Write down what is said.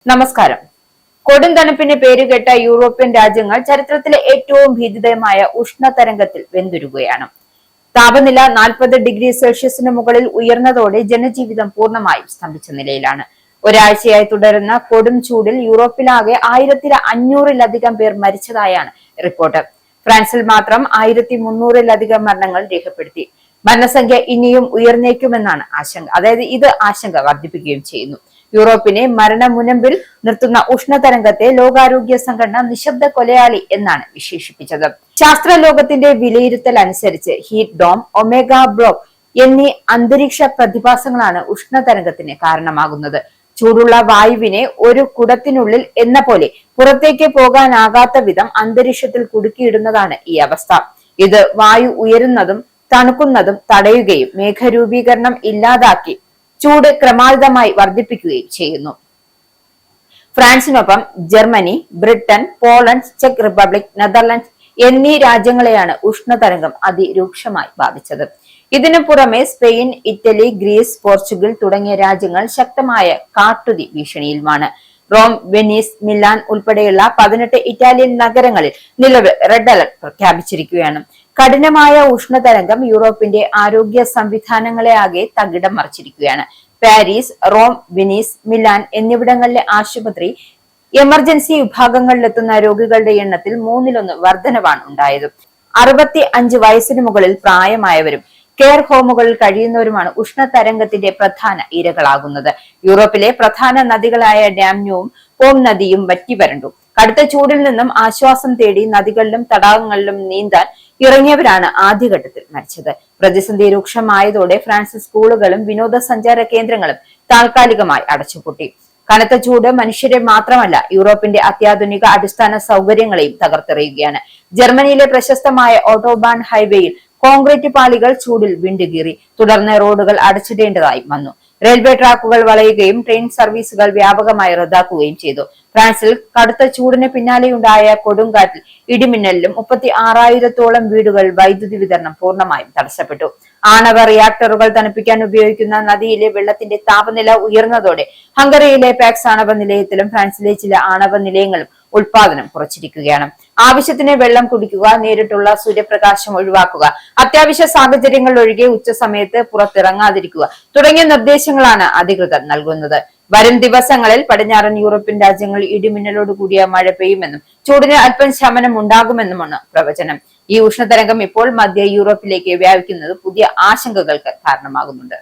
നമസ്കാരം. കൊടുംതണുപ്പിന് പേരുകേട്ട യൂറോപ്യൻ രാജ്യങ്ങൾ ചരിത്രത്തിലെ ഏറ്റവും ഭീതിതമായ ഉഷ്ണതരംഗത്തിൽ വെന്തുരുകയാണ്. താപനില 40°C മുകളിൽ ഉയർന്നതോടെ ജനജീവിതം പൂർണ്ണമായും സ്തംഭിച്ച നിലയിലാണ്. ഒരാഴ്ചയായി തുടരുന്ന കൊടും ചൂടിൽ യൂറോപ്പിലാകെ 1500-ലധികം പേർ മരിച്ചതായാണ് റിപ്പോർട്ട്. ഫ്രാൻസിൽ മാത്രം 1300-ലധികം മരണങ്ങൾ രേഖപ്പെടുത്തി. മരണസംഖ്യ ഇനിയും ഉയർന്നേക്കുമെന്നാണ് ആശങ്ക. ഇത് ആശങ്ക വർദ്ധിപ്പിക്കുകയും ചെയ്യുന്നു. യൂറോപ്പിനെ മരണമുനമ്പിൽ നിർത്തുന്ന ഉഷ്ണതരംഗത്തെ ലോകാരോഗ്യ സംഘടന നിശബ്ദ കൊലയാളി എന്നാണ് വിശേഷിപ്പിച്ചത്. ശാസ്ത്രലോകത്തിന്റെ വിലയിരുത്തൽ അനുസരിച്ച് ഹീറ്റ് ഡോം, ഒമേഗ ബ്ലോക്ക് എന്നീ അന്തരീക്ഷ പ്രതിഭാസങ്ങളാണ് ഉഷ്ണതരംഗത്തിന് കാരണമാകുന്നത്. ചൂടുള്ള വായുവിനെ ഒരു കുടത്തിനുള്ളിൽ എന്ന പോലെ പുറത്തേക്ക് പോകാനാകാത്ത വിധം അന്തരീക്ഷത്തിൽ കുടുക്കിയിടുന്നതാണ് ഈ അവസ്ഥ. ഇത് വായു ഉയരുന്നതും തണുക്കുന്നതും തടയുകയും മേഘരൂപീകരണം ഇല്ലാതാക്കി ചൂട് ക്രമാതീതമായി വർദ്ധിപ്പിക്കുകയും ചെയ്യുന്നു. ഫ്രാൻസിനൊപ്പം ജർമ്മനി, ബ്രിട്ടൻ, പോളണ്ട്, ചെക്ക് റിപ്പബ്ലിക്, നെതർലൻഡ്സ് എന്നീ രാജ്യങ്ങളെയാണ് ഉഷ്ണതരംഗം അതിരൂക്ഷമായി ബാധിച്ചത്. ഇതിനു പുറമെ സ്പെയിൻ, ഇറ്റലി, ഗ്രീസ്, പോർച്ചുഗൽ തുടങ്ങിയ രാജ്യങ്ങൾ ശക്തമായ കാട്ടുതീ ഭീഷണിയിലുമാണ്. റോം, വെനീസ്, മിലാൻ ഉൾപ്പെടെയുള്ള 18 ഇറ്റാലിയൻ നഗരങ്ങളിൽ നിലവിൽ റെഡ് അലർട്ട് പ്രഖ്യാപിച്ചിരിക്കുകയാണ്. കഠിനമായ ഉഷ്ണതരംഗം യൂറോപ്പിന്റെ ആരോഗ്യ സംവിധാനങ്ങളെ ആകെ തകിടം മറിച്ചിരിക്കുകയാണ്. പാരീസ്, റോം, വെനീസ്, മിലാൻ എന്നിവിടങ്ങളിലെ ആശുപത്രി എമർജൻസി വിഭാഗങ്ങളിലെത്തുന്ന രോഗികളുടെ എണ്ണത്തിൽ 1/3 വർധനവാണ് ഉണ്ടായത്. 65 വയസ്സിന് മുകളിൽ പ്രായമായവരും കെയർ ഹോമുകളിൽ കഴിയുന്നവരുമാണ് ഉഷ്ണതരംഗത്തിന്റെ പ്രധാന ഇരകളാകുന്നത്. യൂറോപ്പിലെ പ്രധാന നദികളായ ഡാന്യൂബും പോം നദിയും വറ്റിവരണ്ടു. കടുത്ത ചൂടിൽ നിന്നും ആശ്വാസം തേടി നദികളിലും തടാകങ്ങളിലും നീന്താൻ ഇറങ്ങിയവരാണ് ആദ്യഘട്ടത്തിൽ മരിച്ചത്. പ്രതിസന്ധി രൂക്ഷമായതോടെ ഫ്രാൻസിൽ സ്കൂളുകളും വിനോദസഞ്ചാര കേന്ദ്രങ്ങളും താൽക്കാലികമായി അടച്ചുപൂട്ടി. കനത്ത ചൂട് മനുഷ്യരെ മാത്രമല്ല, യൂറോപ്പിന്റെ അത്യാധുനിക അടിസ്ഥാന സൗകര്യങ്ങളെയും തകർത്തെറിയുകയാണ്. ജർമ്മനിയിലെ പ്രശസ്തമായ ഓട്ടോബാൻ ഹൈവേയിൽ കോൺക്രീറ്റ് പാളികൾ ചൂടിൽ വിണ്ടുകീറി. തുടർന്ന് റോഡുകൾ അടച്ചിടേണ്ടതായി വന്നു. റെയിൽവേ ട്രാക്കുകൾ വളയുകയും ട്രെയിൻ സർവീസുകൾ വ്യാപകമായി റദ്ദാക്കുകയും ചെയ്തു. ഫ്രാൻസിൽ കടുത്ത ചൂടിന് പിന്നാലെയുണ്ടായ കൊടുങ്കാറ്റിൽ ഇടിമിന്നലിലും 36,000-ഓളം വീടുകൾ വൈദ്യുതി വിതരണം പൂർണ്ണമായും തടസ്സപ്പെട്ടു. ആണവ റിയാക്ടറുകൾ തണുപ്പിക്കാൻ ഉപയോഗിക്കുന്ന നദിയിലെ വെള്ളത്തിന്റെ താപനില ഉയർന്നതോടെ ഹംഗറിയിലെ പാക്സ് ആണവ നിലയത്തിലും ഫ്രാൻസിലെ ചില ആണവ നിലയങ്ങളും ഉൽപാദനം കുറച്ചിരിക്കുകയാണ്. ആവശ്യത്തിന് വെള്ളം കുടിക്കുക, നേരിട്ടുള്ള സൂര്യപ്രകാശം ഒഴിവാക്കുക, അത്യാവശ്യ സാഹചര്യങ്ങൾ ഒഴികെ ഉച്ചസമയത്ത് പുറത്തിറങ്ങാതിരിക്കുക തുടങ്ങിയ നിർദ്ദേശങ്ങളാണ് അധികൃതർ നൽകുന്നത്. വരും ദിവസങ്ങളിൽ പടിഞ്ഞാറൻ യൂറോപ്യൻ രാജ്യങ്ങൾ ഇടിമിന്നലോട് കൂടിയ മഴ പെയ്യുമെന്നും ചൂടിന് അല്പം ശമനം ഉണ്ടാകുമെന്നുമാണ് പ്രവചനം. ഈ ഉഷ്ണതരംഗം ഇപ്പോൾ മധ്യ യൂറോപ്പിലേക്ക് വ്യാപിക്കുന്നത് പുതിയ ആശങ്കകൾക്ക് കാരണമാകുന്നുണ്ട്.